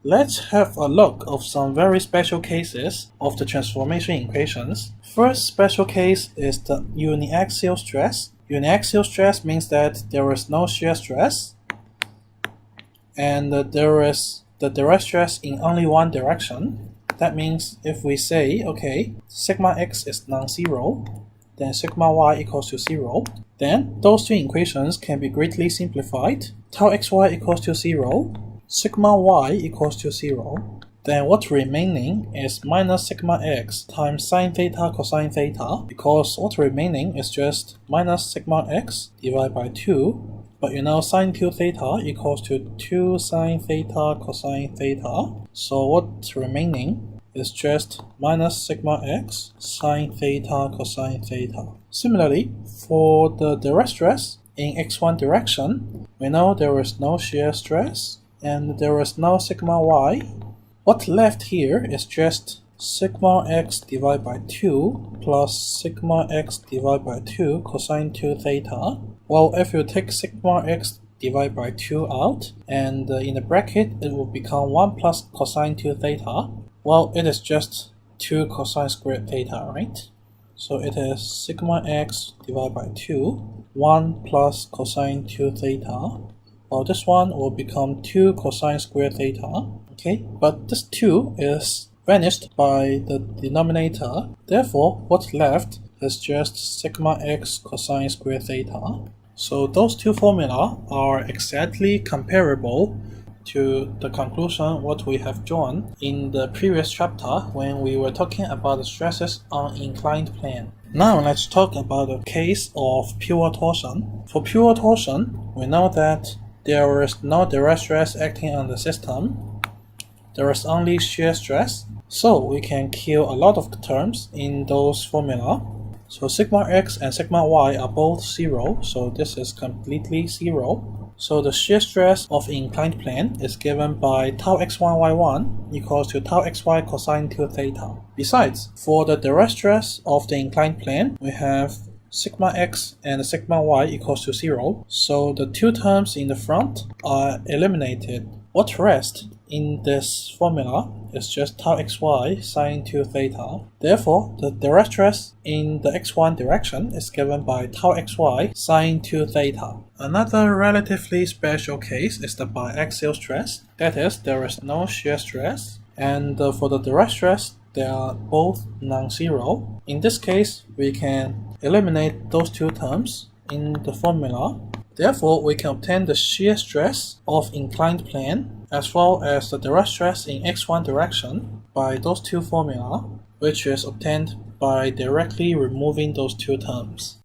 Let's have a look of some very special cases of the transformation equations. First special case is the uniaxial stress. Uniaxial stress means that there is no shear stress and there is the direct stress in only one direction. That means if we say, okay, sigma x is non-zero, then sigma y equals to 0, then those two equations can be greatly simplified. Tau xy equals to 0, sigma y equals to 0. Then what's remaining is minus sigma x times sine theta cosine theta, because what's remaining is just minus sigma x divided by 2. But you know sine 2 theta equals to 2 sine theta cosine theta. So what's remaining is just minus sigma x sine theta cosine theta. Similarly, for the direct stress in x1 direction, we know there is no shear stress and there is no sigma y. What's left here is just sigma x divided by 2 plus sigma x divided by 2 cosine 2 theta. Well, if you take sigma x divided by 2 out, and in the bracket it will become 1 plus cosine 2 theta. Well, it is just 2 cosine squared theta, right? So it is sigma x divided by 2, 1 plus cosine 2 theta. Well, this one will become 2 cosine squared theta. Okay, but this 2 is vanished by the denominator. Therefore, what's left is just sigma x cosine squared theta. So those two formula are exactly comparable to the conclusion what we have drawn in the previous chapter when we were talking about the stresses on inclined plane. Now let's talk about the case of pure torsion. For pure torsion, we know that there is no direct stress acting on the system. There is only shear stress. So we can kill a lot of terms in those formula. So sigma x and sigma y are both 0, so this is completely 0. So the shear stress of inclined plane is given by tau x1 y1 equals to tau xy cosine 2 theta. Besides, for the direct stress of the inclined plane, we have sigma x and sigma y equals to 0, so the two terms in the front are eliminated. What rests in this formula is just tau xy sine 2 theta. Therefore, the direct stress in the x1 direction is given by tau xy sine 2 theta. Another relatively special case is the biaxial stress. That is, there is no shear stress, and for the direct stress, they are both non-zero. In this case, we can eliminate those two terms in the formula. Therefore, we can obtain the shear stress of inclined plane as well as the direct stress in x1 direction by those two formula, which is obtained by directly removing those two terms.